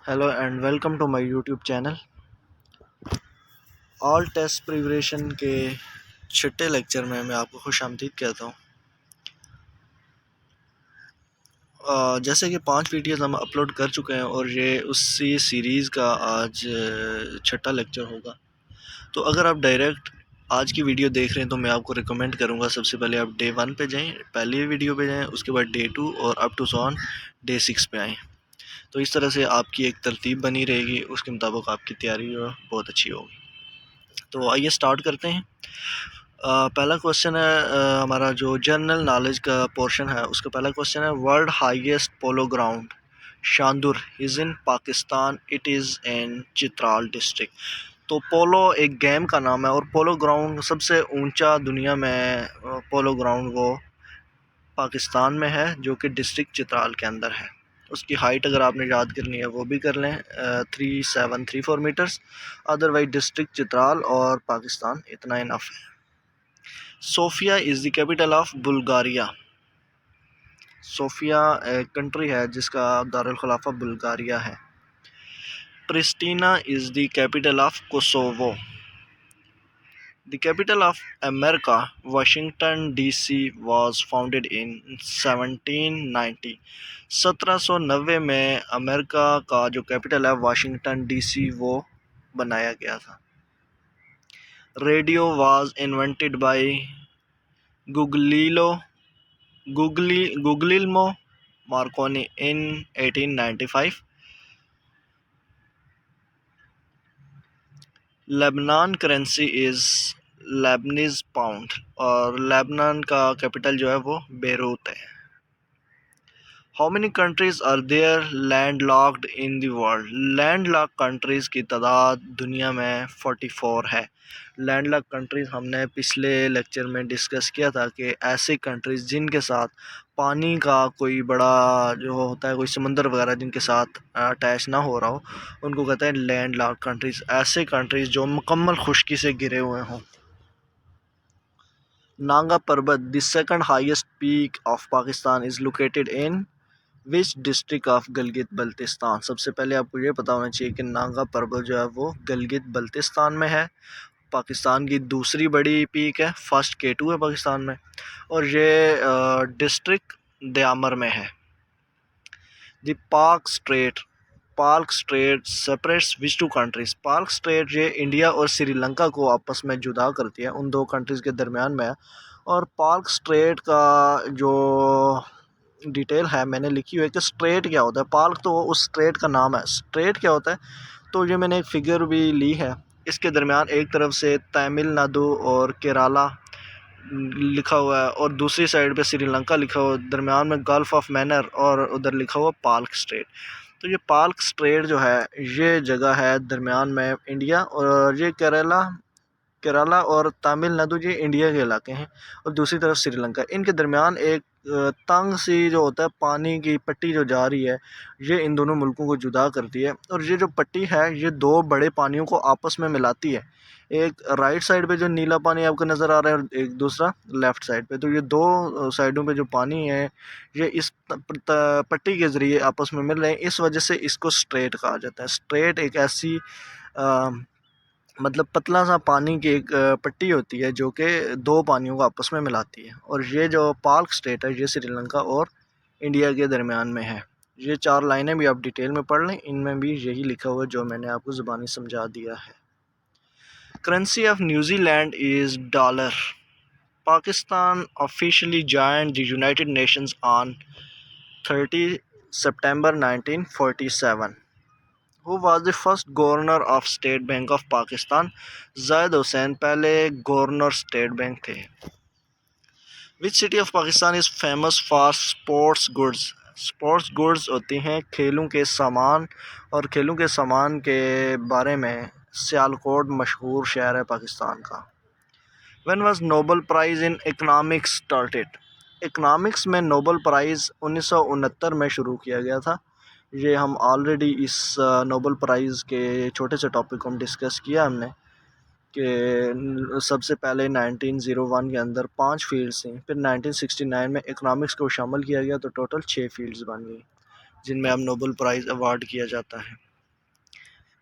Hello and welcome to my YouTube channel. All test preparation के छठे lecture में मैं आपको खुश आमदीद कहता हूँ। जैसे कि 5 वीडियोज़ हम अपलोड कर चुके हैं और ये उसी सीरीज़ का आज छठा लेक्चर होगा। तो अगर आप डायरेक्ट आज की वीडियो देख रहे हैं तो मैं आपको रिकमेंड करूँगा सबसे पहले आप डे 1 पे जाएं, पहली वीडियो पे जाएं, उसके बाद डे 2 और अप टू सॉन डे 6 पे आएँ। तो इस तरह से आपकी एक तरतीब बनी रहेगी, उसके मुताबिक आपकी तैयारी बहुत अच्छी होगी। तो आइए स्टार्ट करते हैं। पहला क्वेश्चन है हमारा जो जनरल नॉलेज का पोर्शन है, उसका पहला क्वेश्चन है world highest polo ground Shandur is in Pakistan, it is in Chitral district. तो पोलो एक गेम का नाम है और पोलो ग्राउंड सबसे ऊंचा दुनिया में पोलो ग्राउंड वो पाकिस्तान में है, जो कि डिस्ट्रिक्ट चित्राल के अंदर है। उसकी हाइट अगर आपने याद करनी है वो भी कर लें, 3734 मीटर्स। अदरवाइज डिस्ट्रिक्ट चित्राल और पाकिस्तान इतना इनफ है। Sofia is the capital of Bulgaria. Sofia एक कंट्री है जिसका दारुल खिलाफा बुल्गारिया है। Pristina is the capital of Kosovo. The capital of America, Washington DC, was founded in 1790. 1790 में अमेरिका का जो कैपिटल है वाशिंगटन डीसी वो बनाया गया था। Radio was invented by Guglielmo Marconi in 1895. Lebanon currency is Lebanese pound और Lebanon का कैपिटल जो है वो बेरूत है। How many countries are there landlocked in the world. Landlock countries की तादाद दुनिया में 44 है। लैंडलॉक कंट्रीज़ हमने पिछले लेक्चर में डिस्कस किया था कि ऐसी कंट्रीज़ जिनके साथ पानी का कोई बड़ा जो होता है, कोई समंदर वगैरह जिनके साथ अटैच ना हो रहा हो, उनको कहते हैं लैंडलॉक कंट्रीज़। ऐसे कंट्रीज़ जो मुकम्मल खुश्की से घिरे हुए हों। नांगा पर्वत the second highest peak of Pakistan is located in which district of Gilgit Baltistan. सबसे पहले आपको ये पता होना चाहिए कि नांगा पर्वत जो है वो गिलगित बल्तिस्तान में है। पाकिस्तान की दूसरी बड़ी पीक है, फर्स्ट K2 है पाकिस्तान में, और ये डिस्ट्रिक्ट दयामर में है। The Palk strait separates which two countries. Palk strait ये इंडिया और श्रीलंका को आपस में जुदा करती है, उन दो कंट्रीज़ के दरमियान में है। और पार्क स्ट्रेट का जो डिटेल है मैंने लिखी हुई है कि स्ट्रेट क्या होता है। पार्क तो उस स्ट्रेट का नाम है, स्ट्रेट क्या होता है तो ये मैंने एक फिगर भी ली है। इसके दरमियान एक तरफ से तमिलनाडु और केरला लिखा हुआ है और दूसरी साइड पे श्रीलंका लिखा हुआ है, दरमियान में गल्फ ऑफ मैनर और उधर लिखा हुआ पार्क स्ट्रेट। तो ये पार्क स्ट्रेट जो है ये जगह है दरमियान में इंडिया, और ये केरला और तमिलनाडु ये इंडिया के इलाके हैं और दूसरी तरफ श्रीलंका। इनके दरमियान एक तंग सी जो होता है पानी की पट्टी जो जा रही है, ये इन दोनों मुल्कों को जुदा करती है। और ये जो पट्टी है ये दो बड़े पानियों को आपस में मिलाती है। एक राइट साइड पे जो नीला पानी आपको नज़र आ रहा है और एक दूसरा लेफ़्ट साइड पे। तो ये दो साइडों पे जो पानी है ये इस पट्टी के ज़रिए आपस में मिल रहे हैं, इस वजह से इसको स्ट्रेट कहा जाता है। स्ट्रेट एक ऐसी मतलब पतला सा पानी की एक पट्टी होती है जो कि दो पानियों को आपस में मिलाती है। और ये जो पार्क स्टेट है ये श्रीलंका और इंडिया के दरमियान में है। ये 4 लाइनें भी आप डिटेल में पढ़ लें, इनमें भी यही लिखा हुआ है जो मैंने आपको ज़ुबानी समझा दिया है। Currency of New Zealand is dollar. Pakistan officially joined the United Nations on 30 September 1947। Who was the first governor of State Bank of Pakistan? जायद हुसैन पहले गवर्नर स्टेट बैंक थे। Which city of Pakistan is famous for sports goods? Sports goods होती हैं खेलों के सामान, और खेलों के सामान के बारे में सियालकोट मशहूर शहर है पाकिस्तान का। When was Nobel Prize in Economics started? Economics में नोबल प्राइज़ 1969 में शुरू किया गया था। ये हम ऑलरेडी इस नोबल प्राइज़ के छोटे से टॉपिक को हम डिस्कस किया हमने कि सबसे पहले 1901 के अंदर 5 फील्ड्स थी, फिर 1969 में इकनॉमिक्स को शामिल किया गया तो टोटल 6 फील्ड्स बन गई जिनमें अब नोबल प्राइज़ अवार्ड किया जाता है।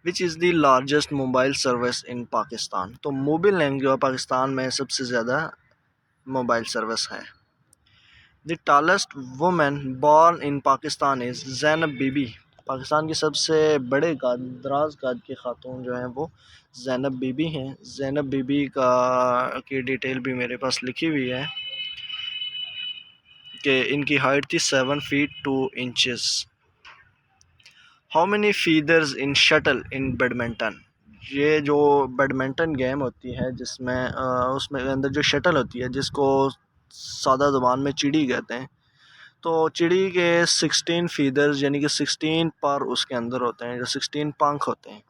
Which is the largest mobile service in Pakistan. तो मोबिल लिंक जो है पाकिस्तान में सबसे ज़्यादा मोबाइल सर्विस है। The tallest women born in Pakistan is Zainab Bibi. Pakistan की सबसे बड़े काद दराज काद की खातून जो हैं वो ज़ैनब बीबी हैं। ज़ैनब बीबी की डिटेल भी मेरे पास लिखी हुई है कि इनकी हाइट थी 7 feet 2 inches. How many feathers in shuttle in badminton. ये जो बैडमिंटन गेम होती है जिसमें उसमें अंदर जो शटल होती है जिसको सादा ज़ुबान में चिड़ी कहते हैं, तो चिड़ी के 16 फीदर्स यानी कि 16 पर उसके अंदर होते हैं, जो 16 पंख होते हैं।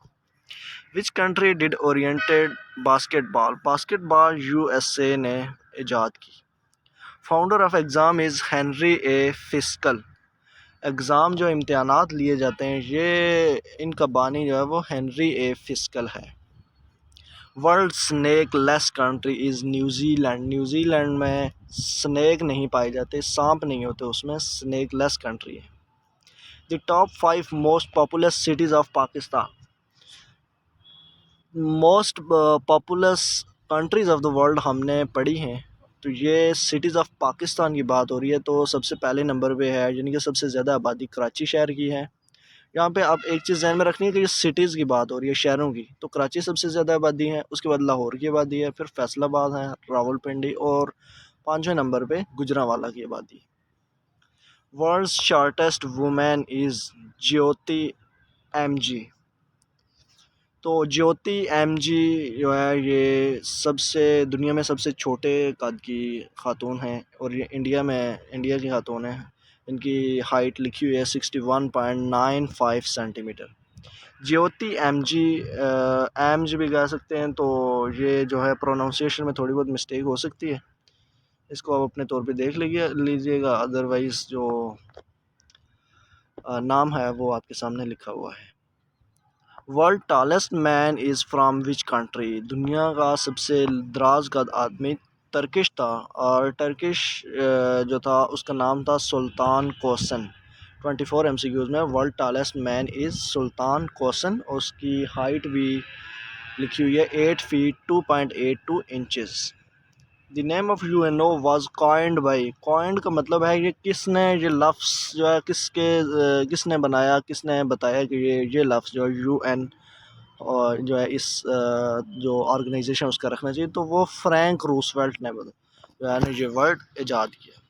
Which country did oriented basketball. Basketball USA ने ईजाद की। Founder of exam is Henry A fiscal. Exam जो इम्तहानात लिए जाते हैं ये इनका बानी जो है वो हेनरी ए फिस्कल है। World snake less country is New Zealand. New Zealand में स्नेक नहीं पाए जाते, सांप नहीं होते उसमें, स्नेक लेस कंट्री है। The top 5 most populous cities of Pakistan. Most populous countries of the world हमने पढ़ी हैं, तो ये सिटीज़ ऑफ पाकिस्तान की बात हो रही है तो सबसे पहले नंबर पे है, यानी कि सबसे ज़्यादा आबादी कराची शहर की है। यहाँ पे आप एक चीज़ ज़हन में रखनी है कि ये सिटीज़ की बात हो रही है, शहरों की, तो कराची सबसे ज़्यादा आबादी है, उसके बाद लाहौर की आबादी है, फिर फैसलाबाद है, रावलपिंडी, और 5वें नंबर पे गुजरांवाला की आबादी। World's shortest women is Jyoti Amge. तो ज्योति एमजी जो है ये सबसे दुनिया में सबसे छोटे कद की खातून हैं और ये इंडिया की खातून है। इनकी हाइट लिखी हुई है 61.95 सेंटीमीटर। ज्योति एमजी एमजी भी कह सकते हैं, तो ये जो है प्रोनाउंसिएशन में थोड़ी बहुत मिस्टेक हो सकती है, इसको आप अपने तौर पे देख लीजिएगा, अदरवाइज़ जो नाम है वो आपके सामने लिखा हुआ है। World tallest man is from which country. दुनिया का सबसे दराज कद आदमी टर्किश था, और टर्किश जो था उसका नाम था सुल्तान कोसन। 24 MCQs में वर्ल्ड टालेस्ट मैन इज़ सुल्तान कोसन, और उसकी हाइट भी लिखी हुई है 8 feet 2.82 inches. The name of UNO was coined by. Coined का मतलब है कि किसने ये लफ्ज़ जो है किसने बनाया, किसने बताया कि ये लफ्ज़ जो है यूएन और जो है इस जो ऑर्गेनाइजेशन उसका रखना चाहिए, तो वो फ्रैंक रूसवेल्ट ने जो है ना ये वर्ड ईजाद किया।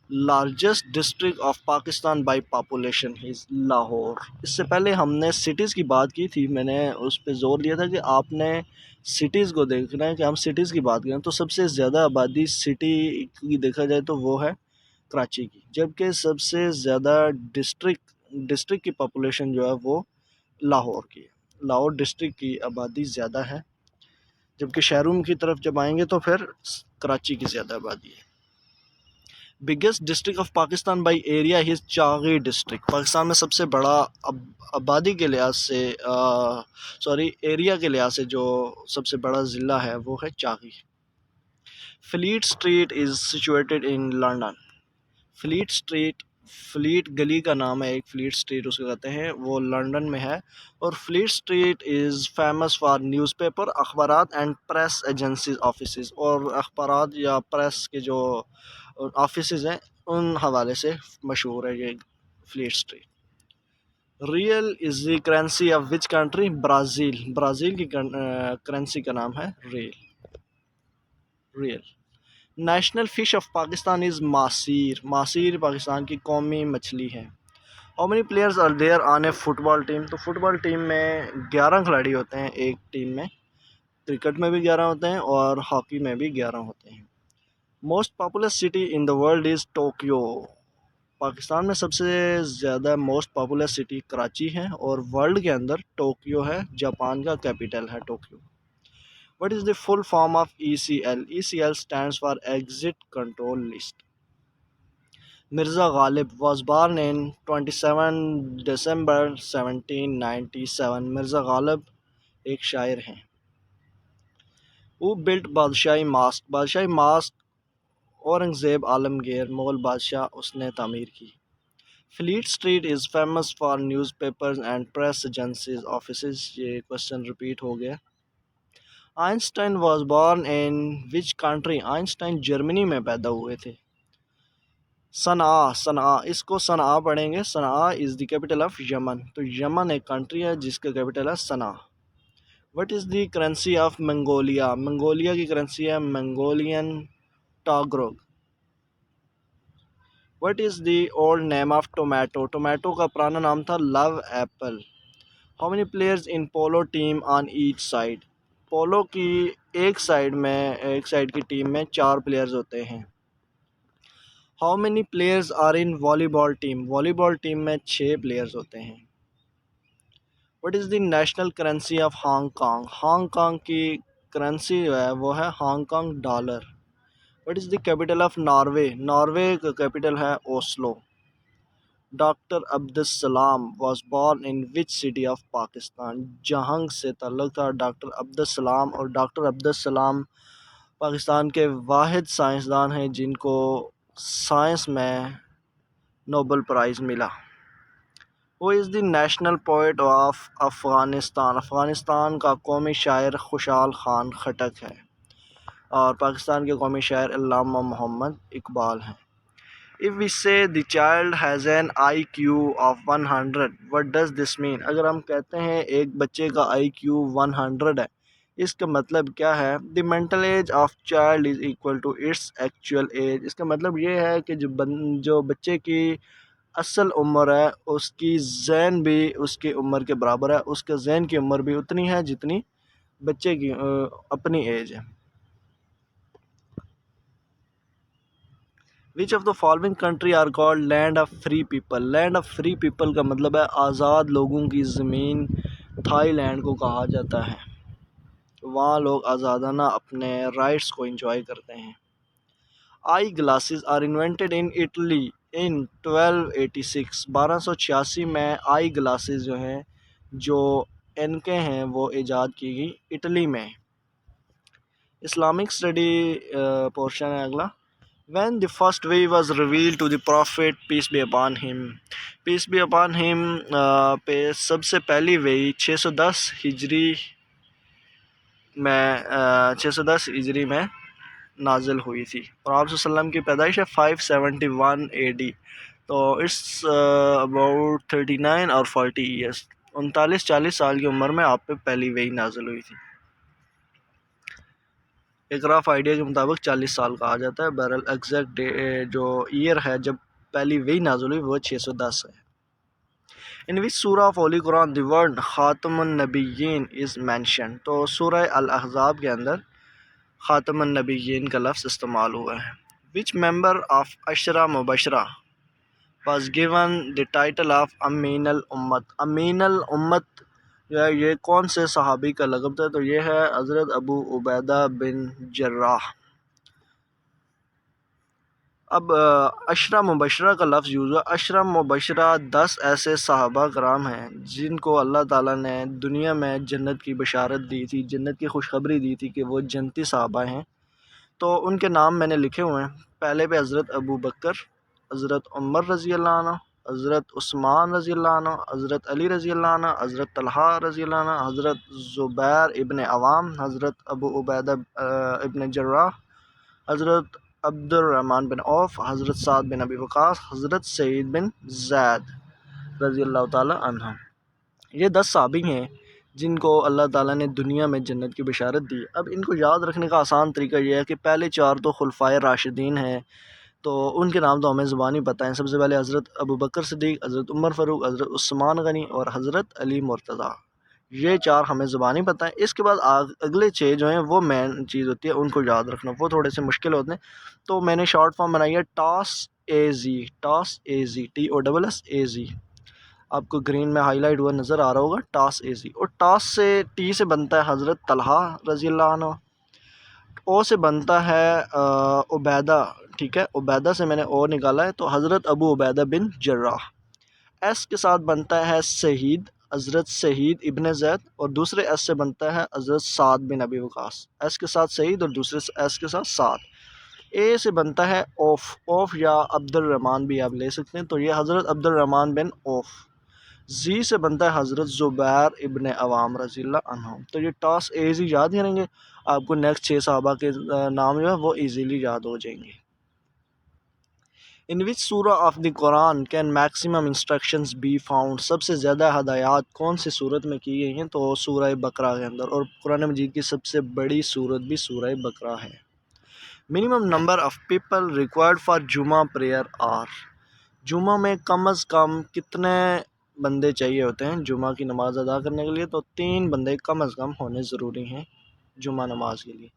Largest district of Pakistan by population is Lahore. इससे पहले हमने सिटीज़ की बात की थी, मैंने उस पर ज़ोर दिया था कि आपने सिटीज़ को देखना है कि हम सिटीज़ की बात करें तो सबसे ज़्यादा आबादी सिटी की देखा जाए तो वो है कराची की, जबकि सबसे ज़्यादा डिस्ट्रिक्ट की पॉपुलेशन जो है वो लाहौर की है। लाहौर डिस्ट्रिक्ट की आबादी ज़्यादा है, जबकि शहरों की तरफ जब आएंगे तो फिर कराची की ज़्यादा आबादी है। Biggest district of Pakistan by area is Chagai district. Pakistan में सबसे बड़ा आबादी के लिहाज से एरिया के लिहाज से जो सबसे बड़ा ज़िला है वो है Chagai. Fleet Street is situated in London. Fleet street, fleet गली का नाम है, एक फ्लीट स्ट्रीट उसको कहते हैं, वो लंदन में है। और Fleet Street is famous for newspaper, अखबारात एंड प्रेस एजेंसीज ऑफिसेज, और अखबारात या प्रेस के जो ऑफिसेज हैं उन हवाले से मशहूर है ये Fleet Street. Real is the currency of which country. Brazil. Brazil की करेंसी का नाम है real. National fish of Pakistan is mahseer. Mahseer Pakistan की कौमी मछली है। How many players are there on a football team. तो फुटबॉल टीम में 11 खिलाड़ी होते हैं एक टीम में। क्रिकेट में भी 11 होते हैं और हॉकी में भी 11 होते हैं। Most popular city in the world is Tokyo. Pakistan में सबसे ज़्यादा मोस्ट पॉपुलर सिटी कराची है, और वर्ल्ड के अंदर टोक्यो है, जापान का कैपिटल है Tokyo. What is the full form of ECL? ECL stands for Exit Control List. Mirza Ghalib was born in 27 December 1797. Mirza Ghalib एक शायर हैं। Who built Badshahi mosque? Badshahi mosque Aurangzeb Alamgir Mughal बादशाह उसने तामीर की। Fleet Street is famous for newspapers and press agencies offices, ये question repeat हो गया। Einstein was born in which country, Einstein Germany में पैदा हुए थे। सनआ, सनआ, इसको सनआ पढ़ेंगे। Sanaa is the capital of Yemen, तो यमन एक कंट्री है जिसका कैपिटल है Sanaa. What is the currency of Mongolia, Mongolia की करेंसी है Mongolian tugrik. What is the old name of tomato, tomato का पुराना नाम था love apple. How many players in polo team on each side, polo की एक side की team में 4 प्लेयर्स होते हैं। How many players are in volleyball team, volleyball team में 6 प्लेयर्स होते हैं। What is the national currency of Hong Kong, Hong Kong की करेंसी जो है वो है Hong Kong dollar. What is the capital of Norway, Norway का कैपिटल है Oslo. Doctor Abdul was born in which city of Pakistan, Jhang से ताल्लुक़ था डॉक्टर अब्दुल, और डॉक्टर अब्दुल पाकिस्तान के वाहिद साइंसदान हैं जिनको साइंस में नोबेल प्राइज़ मिला। वो is the national poet of Afghanistan, Afghanistan का कौमी शायर खुशाल खान खटक है, और पाकिस्तान के कौमी शायर अल्लामा मोहम्मद इकबाल हैं। If we say the child has an IQ of 100, what does this mean? अगर हम कहते हैं एक बच्चे का IQ 100 है, इसका मतलब क्या है? The mental age of child is equal to its actual age, इसका मतलब ये है कि जो बच्चे की असल उम्र है उसकी ज़हन भी उसकी उम्र के बराबर है, उसके ज़हन की उम्र भी उतनी है जितनी बच्चे की अपनी एज है। Which of the following country are called land of free people, land of free people का मतलब है आज़ाद लोगों की ज़मीन, थाईलैंड को कहा जाता है। वहाँ लोग आज़ादाना अपने राइट्स को एंजॉय करते हैं। Eyeglasses are invented in Italy in 1286, 1286 में आई ग्लासेस जो हैं जो इनके हैं वो ईजाद की गई इटली में। इस्लामिक स्टडी पोर्शन है अगला। When the first way was revealed to the Prophet peace be upon him पे सबसे पहली वही 610 हिजरी में नाजिल हुई थी, और आप वसल्लम की पैदाइश है 571 AD, तो इट्स अबाउट 39 और 40 ईयर्स, 39-40 साल की उम्र में आप पे पहली वही नाजिल हुई थी। एक रफ आइडिया के मुताबिक 40 साल कहा जाता है, बहरहाल एग्जैक्ट जो ईयर है जब पहली वही नाज़िल हुई वो 610 है। In which surah of holy Quran the word ख़ातमुन नबिय्यीन इज़ मेंशन, तो सूरह अल अहज़ाब के अंदर ख़ातमुन नबिय्यीन का लफ्ज़ इस्तेमाल हुआ है। विच मेंबर ऑफ अशरा मुबशरा was given the title of अमीन अल उम्मत, अमीन अल उम्मत जो है ये कौन से सहाबी का लक़ब था, तो ये है हज़रत अबू उबैदा बिन जर्राह। अब अशरा मुबशरा का लफ्ज़ यूज़ हुआ। अशरा मुबशरा 10 ऐसे सहाबा कराम हैं जिनको अल्लाह ताला ने दुनिया में जन्नत की बशारत दी थी, जन्नत की खुशखबरी दी थी कि वो जन्नती सहाबा हैं, तो उनके नाम मैंने लिखे हुए हैं। पहले पे हज़रत अबू बकर, हज़रत उमर रज़ी अल्लाह अन्हु, हज़रत उस्मान रज़ी अल्लाह अन्हु, हज़रत अली रज़ी अल्लाह अन्हु, हज़रत तलहा रज़ी अल्लाह अन्हु, हज़रत ज़ुबैर इब्न अवाम, हज़रत अबू उबैदा इब्न जर्राह, हज़रत अब्दुर्रहमान बिन औफ, हज़रत साद बिन अबी वक़ास, हज़रत सईद बिन ज़ैद रज़ी अल्लाह ताला अन्हु। ये 10 सहाबी हैं जिनको अल्लाह ताला ने दुनिया में जन्नत की बशारत दी। अब इनको याद रखने का आसान तरीका ये है कि पहले 4 तो खुलफाए राशिदीन हैं, तो उनके नाम तो हमें ज़ुबानी पता है। सबसे पहले हज़रत अबू बकर सिद्दीक़, हज़रत उमर फ़ारूक, हज़रत उस्मान गनी और हज़रत अली मुर्तज़ा, ये 4 हमें ज़ुबानी पता है। इसके बाद अगले 6 जो हैं वो मेन चीज़ होती है, उनको याद रखना, वो थोड़े से मुश्किल होते हैं। तो मैंने शॉर्ट फॉर्म बनाई है toss AZ, toss AZ, TOSS AZ, आपको ग्रीन में हाईलाइट हुआ नज़र आ रहा होगा, टॉस AZ। और टॉस से T से बनता है हज़रत तलहा रज़ी अल्लाह अन्हु, ओ से बनता है उबैदा, ठीक है, उबैदा से मैंने ओ निकाला है, तो हज़रत अबू उबैदा बिन जर्राह। एस के साथ बनता है शहीद, हज़रत शहीद इब्न ज़ैद, और दूसरे एस से बनता है हज़रत साद बिन अबी वक़ास। एस के साथ शहीद और दूसरे एस के साथ साद। ए से बनता है औफ या अब्दुल रहमान भी आप ले सकते हैं, तो ये हज़रत अब्दुल रहमान बिन औफ। जी से बनता है हज़रत ज़ुबैर इब्न अवाम रज़ियल्लाहु अन्हुम। तो ये टॉस एज ही याद करेंगे, आपको नेक्स्ट 6 सहाबा के नाम जो है वो इजीली याद हो जाएंगे। इन which surah of the Quran can maximum instructions be found, सबसे ज़्यादा हदायत कौन सी सूरत में की गई हैं, तो सूरह बकरा के अंदर, और कुरान मजीद की सबसे बड़ी सूरत भी सूरह बकरा है। Minimum number of people required for जुमा प्रेयर आर, जुमा में कम अज़ कम कितने बंदे चाहिए होते हैं जुमा की नमाज़ अदा करने के लिए, तो 3 बंदे कम अज़ कम होने ज़रूरी हैं जुमा नमाज के लिए।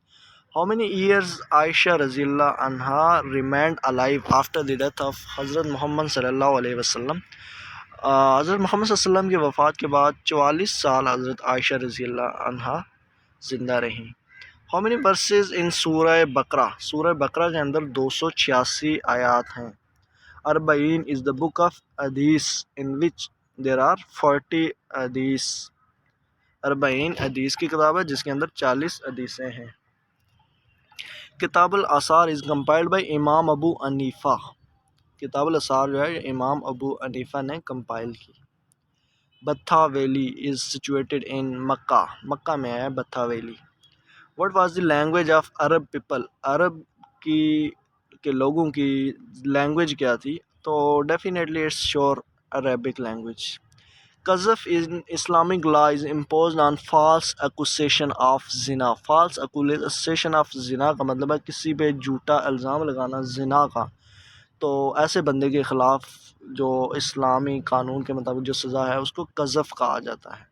हाउ मेनी ईयर्स आयशा रज़ियल्लाहु अन्हा remained alive after the death of हज़रत मोहम्मद सल्लल्लाहु अलैहि वसल्लम, हज़रत मोहम्मद सल्लल्लाहु अलैहि वसल्लम की वफ़ात के बाद 44 साल हज़रत आयशा रज़ियल्लाहु अन्हा ज़िंदा रहीं। हाउ मेनी वर्सेस इन सूरह बकरा, सूरह बकरा के अंदर 286 आयात हैं। Arbaeen is the book of हदीस इन विच देर आर 40 हदीस, अरबईन हदीस की किताब है जिसके अंदर 40 हदीसें हैं। किताबुल आसार इज़ कंपाइल्ड बाय इमाम अबू हनीफा, किताबुल आसार जो है इमाम अबू हनीफा ने कंपाइल की। Batha valley is situated in Mecca, Mecca में है Batha valley. What was the language of Arab people, Arab की के लोगों की लैंग्वेज क्या थी, तो definitely it's sure Arabic language. कज़फ in Islamic law is imposed on false accusation of जिना, फॉल्स एक्यूसेशन ऑफ जिना का मतलब है किसी पे झूठा इल्ज़ाम लगाना जिना का, तो ऐसे बंदे के ख़िलाफ़ जो इस्लामी कानून के मुताबिक जो सज़ा है उसको कज़फ कहा जाता है।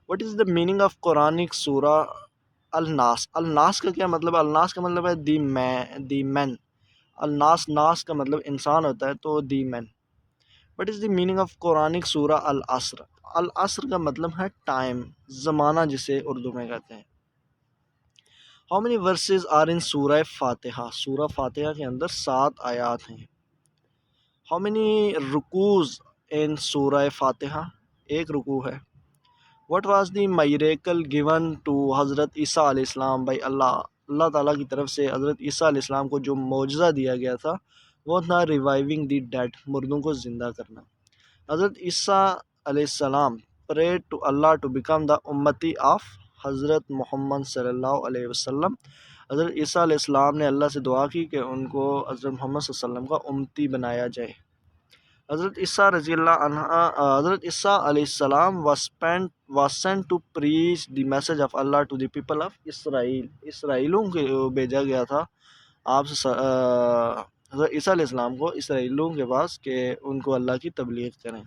What is the meaning of Quranic सूरा अलनास, अलनास का क्या मतलब है, अलनास का मतलब है दी मैन, अलनास नास का मतलब इंसान होता है, तो the man. What is the meaning of Quranic सूरा अल असर, अल असर का मतलब है टाइम, ज़माना जिसे उर्दू में कहते हैं। How many verses are in Surah Fatiha, सूरह फातिहा के अंदर 7 आयात हैं। हाउ मेनी रुकूज़ इन सूरह फातिहा, एक रुकू है। What was the miracle given to हज़रत ईसा अलैहिस्सलाम बाई अल्लाह, अल्लाह ताला की तरफ से हज़रत ईसा अलैहिस्सलाम को जो मौजज़ा दिया गया था वो था रिवाइविंग द डेड, मुर्दों को ज़िंदा करना। हज़रत ईसा अलैहिस्सलाम pray to Allah to become the उम्मती ऑफ हज़रत मोहम्मद सल्लल्लाहु अलैहि वसल्लम, हज़रत ईसा अलैहिस्सलाम ने अल्लाह से दुआ की कि उनको हज़रत मोहम्मद सल्लल्लाहु अलैहि वसल्लम का उम्मती बनाया जाए। हज़रत ईसा रज़ियल्लाहु अन्हा, हज़रत ईसा अलैहिस्सलाम was sent to preach the message of Allah to the people of Israel, इसराइलों के भेजा गया था आप हज़रत ईसा अलैहिस्सलाम को इसराइलों के पास कि उनको अल्लाह की तबलीग करें।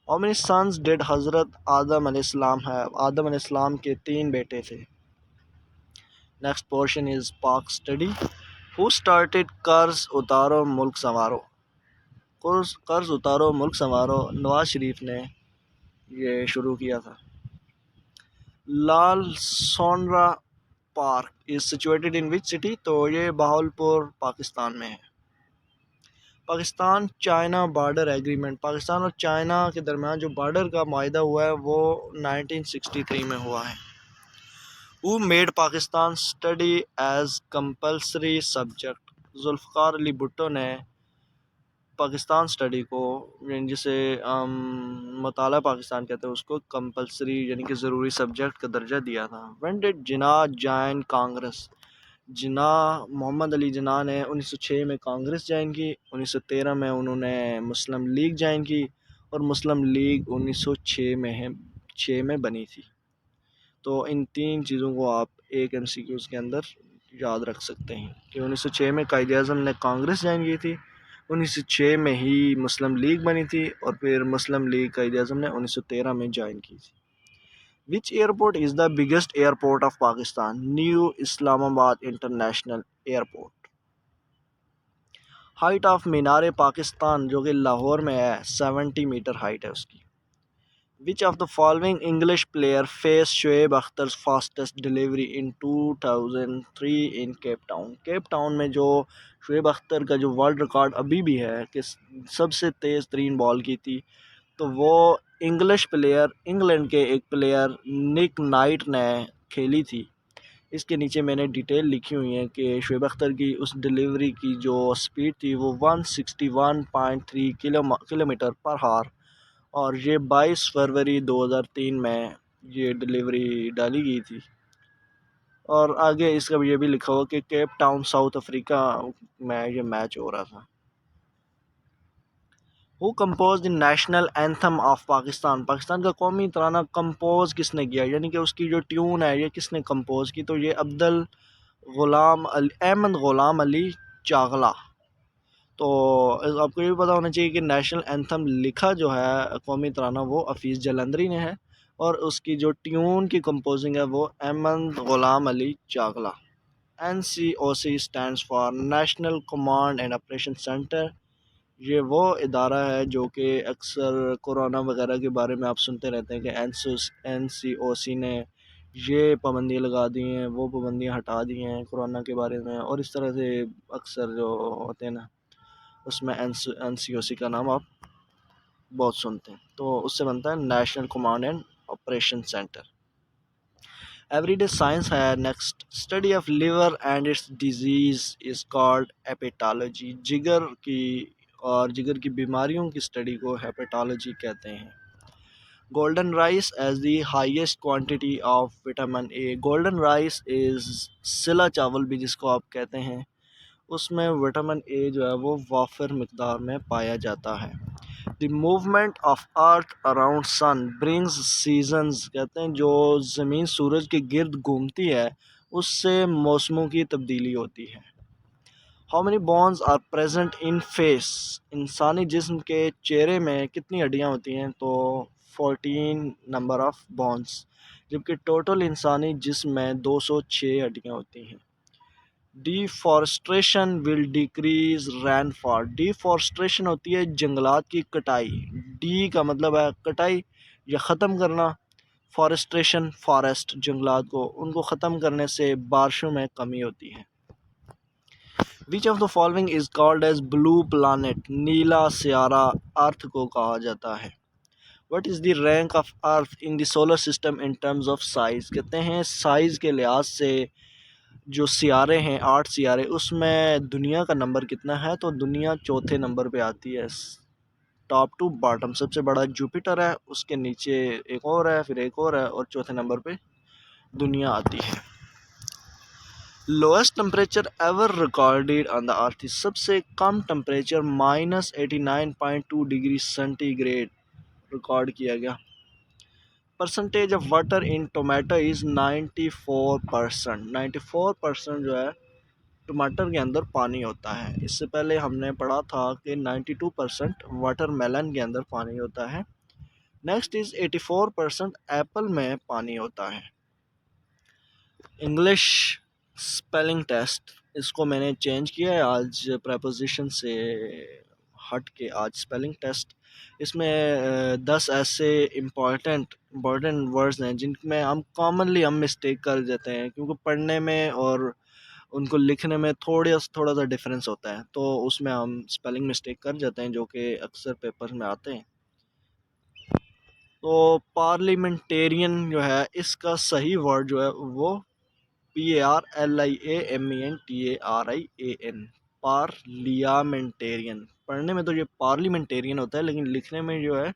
How many sons did हज़रत आदम अलैहिस्सलाम have, आदम अलैहिस्सलाम के 3 बेटे थे। नेक्स्ट पोर्शन इज़ पाक स्टडी। हु स्टार्टेड कर्ज उतारो मुल्क संवारो, कर्ज उतारो मुल्क संवारो नवाज शरीफ ने ये शुरू किया था। Lal Suhanra park is situated in which city, तो ये बहावलपुर पाकिस्तान में है। Pakistan China border agreement, Pakistan और चाइना के दरमियान जो बॉर्डर का माहिदा हुआ है वो 1963 में हुआ है। Who made Pakistan study as compulsory subject, Zulfikar Ali Bhutto ने पाकिस्तान स्टडी को, जिसे मताला पाकिस्तान कहते हैं, उसको कंपलसरी यानी कि ज़रूरी सब्जेक्ट का दर्जा दिया था। When did Jinnah join Congress, Jinnah Mohammad Ali Jinnah ने 1906 में कांग्रेस ज्वाइन की, 1913 में उन्होंने मुस्लिम लीग ज्वाइन की और मुस्लिम लीग 1906 में बनी थी। तो इन 3 चीज़ों को आप एक MCQs के अंदर याद रख सकते हैं कि 1906 में कायद आज़म ने कांग्रेस ज्वाइन की थी, 1906 में ही मुस्लिम लीग बनी थी और फिर मुस्लिम लीग कायद आज़म ने 1913 में ज्वाइन की थी। Which airport is the biggest airport of Pakistan, new Islamabad international airport. Height of Minar Pakistan जो कि लाहौर में है 70 मीटर हाइट है उसकी। Which of the following English player faced Shoaib Akhtar's fastest delivery in 2003 in Cape Town? Cape Town में जो शोएब अख्तर का जो वर्ल्ड रिकॉर्ड अभी भी है कि सबसे तेज़ तरीन बॉल की थी, तो वो इंग्लिश प्लेयर, इंग्लैंड के एक प्लेयर निक नाइट ने खेली थी। इसके नीचे मैंने डिटेल लिखी हुई है कि शुएब अख्तर की उस डिलीवरी की जो स्पीड थी वो 161.3 किलोमीटर पर हार, और ये 22 फरवरी 2003 में ये डिलीवरी डाली गई थी। और आगे इसका ये भी लिखा हुआ कि केप टाउन साउथ अफ्रीका में ये मैच हो रहा था। Who compose the national anthem of Pakistan, Pakistan का कौमी तराना कंपोज किसने किया, यानी कि उसकी जो ट्यून है ये किसने कंपोज की, तो ये अहमद गुलाम अली चागला। तो आपको ये भी पता होना चाहिए कि नेशनल एंथम लिखा जो है कौमी तराना वो हफीज़ जलंधरी ने है, और उसकी जो ट्यून की कंपोजिंग है वो Ahmad Ghulam Ali चागला। NCOC stands for national command and operation centre. ये वो इदारा है जो कि अक्सर कोरोना वगैरह के बारे में आप सुनते रहते हैं कि NCOC ने ये पाबंदियाँ लगा दी हैं, वो पाबंदियाँ हटा दी हैं कोरोना के बारे में, और इस तरह से अक्सर जो होते हैं ना उसमें NCOC का नाम आप बहुत सुनते हैं। तो उससे बनता है national command and operation centre. Everyday science है next. Study of liver and its disease is called hepatology. जिगर की बीमारियों की स्टडी को हेपेटोलॉजी कहते हैं। Golden rice as the highest quantity of vitamin A. Golden rice is सिला चावल भी जिसको आप कहते हैं, उसमें विटामिन ए जो है वो वाफिर मिकदार में पाया जाता है। The movement of earth around sun brings seasons, कहते हैं जो ज़मीन सूरज के गिर्द घूमती है उससे मौसमों की तब्दीली होती है। How many bones are present in face. इंसानी जिस्म के चेहरे में कितनी हड्डियाँ होती हैं, तो 14 नंबर ऑफ बोन्स, जबकि टोटल इंसानी जिस्म में 206 हड्डियाँ होती हैं। Deforestation will decrease rainfall. Deforestation होती है जंगलात की कटाई। डी का मतलब है कटाई या ख़त्म करना, फॉरेस्ट्रेशन फॉरेस्ट जंगलात को उनको ख़त्म करने से बारिशों में कमी होती है। Which of the following is called as blue planet. नीला सियारा अर्थ को कहा जाता है। What is the rank of earth in the solar system in terms of size. कहते हैं साइज़ के लिहाज से जो सियारे हैं 8 सियारे उसमें दुनिया का नंबर कितना है, तो दुनिया चौथे नंबर पे आती है। टॉप टू बॉटम सबसे बड़ा जुपिटर है, उसके नीचे एक और है, फिर एक और है, और चौथे नंबर पे दुनिया आती है। Lowest temperature ever recorded on the earth. सबसे कम टेम्परेचर -89.2 डिग्री सेंटीग्रेड रिकॉर्ड किया गया। Percentage of water in tomato is 94%। 94% जो है टमाटर के अंदर पानी होता है। इससे पहले हमने पढ़ा था कि 92% वाटरमेलन के अंदर पानी होता है। नेक्स्ट इज़ 84% एप्पल में पानी होता है। इंग्लिश स्पेलिंग टेस्ट, इसको मैंने चेंज किया है आज प्रेपोजिशन से हट के, आज स्पेलिंग टेस्ट। इसमें 10 ऐसे इम्पॉर्टेंट वर्ड्स हैं जिनमें हम कॉमनली मिस्टेक कर देते हैं, क्योंकि पढ़ने में और उनको लिखने में थोड़ा सा डिफरेंस होता है, तो उसमें हम स्पेलिंग मिस्टेक कर जाते हैं जो कि अक्सर पेपर में आते हैं। तो पार्लिमेंटेरियन जो है इसका सही वर्ड जो है वो PARLIAMENTARIAN, पार्लियामेंटेरियन। पढ़ने में तो ये पार्लिमेंटेरियन होता है, लेकिन लिखने में जो है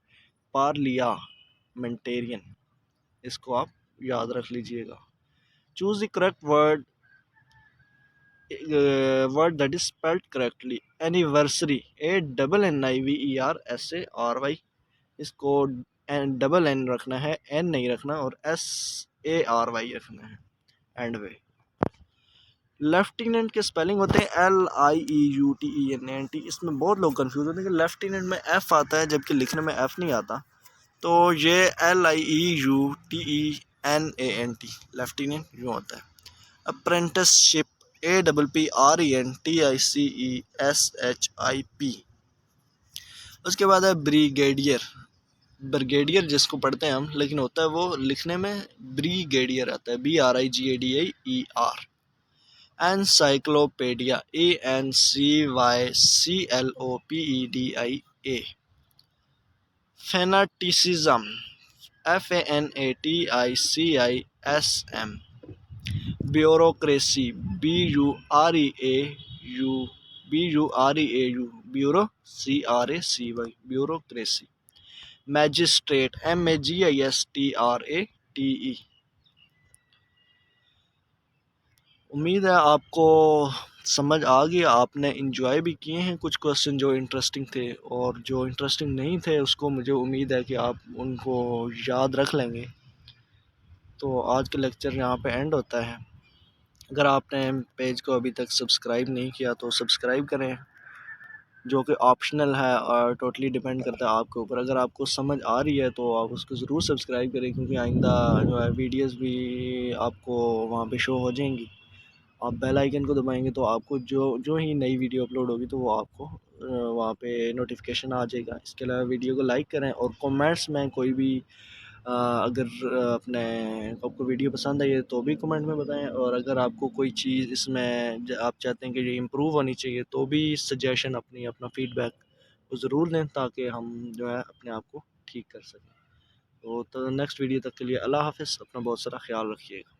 पार्लियामेंटेरियन, इसको आप याद रख लीजिएगा। Choose the correct word that is spelled correctly. Anniversary ANNIVERSARY, इसको डबल एन रखना है, एन नहीं रखना, और SARY रखना है एंड वे। लेफ्टिनेंट के स्पेलिंग होते हैं LIEUTENANT। इसमें बहुत लोग कंफ्यूज होते हैं कि लेफ्टिनेंट में F आता है जबकि लिखने में F नहीं आता, तो ये LIEUTENANT लेफ्टिनेंट यूँ होता है। Apprenticeship APPRENTICESHIP। उसके बाद है ब्रिगेडियर। ब्रिगेडियर जिसको पढ़ते हैं हम, लेकिन होता है वो लिखने में ब्रिगेडियर आता है, BRIGADIER। Encyclopedia ANCYCLOPEDIA। फेनाटिसिज्म FANATICISM। Bureaucracy, you BUREAU, bureau, CRACY, bureaucracy. Magistrate, MAGISTRATE। उम्मीद है आपको समझ आ गई, आपने इंजॉय भी किए हैं कुछ क्वेश्चन जो इंटरेस्टिंग थे, और जो इंटरेस्टिंग नहीं थे उसको मुझे उम्मीद है कि आप उनको याद रख लेंगे। तो आज का लेक्चर यहाँ पे एंड होता है। अगर आपने पेज को अभी तक सब्सक्राइब नहीं किया तो सब्सक्राइब करें, जो कि ऑप्शनल है और टोटली डिपेंड करता है आपके ऊपर। अगर आपको समझ आ रही है तो आप उसको ज़रूर सब्सक्राइब करें, क्योंकि आइंदा जो है वीडियोस भी आपको वहाँ पे शो हो जाएंगी। आप बेल आइकन को दबाएंगे तो आपको जो जो ही नई वीडियो अपलोड होगी तो वो आपको वहाँ पे नोटिफिकेशन आ जाएगा। इसके अलावा वीडियो को लाइक करें, और कमेंट्स में कोई भी अगर अपने आपको वीडियो पसंद आई है तो भी कमेंट में बताएं, और अगर आपको कोई चीज़ इसमें आप चाहते हैं कि ये इम्प्रूव होनी चाहिए तो भी सजेशन अपना फीडबैक को ज़रूर दें, ताकि हम जो है अपने आप को ठीक कर सकें। तो नेक्स्ट वीडियो तक के लिए अल्लाह हाफ़िज़, अपना बहुत सारा ख्याल रखिएगा।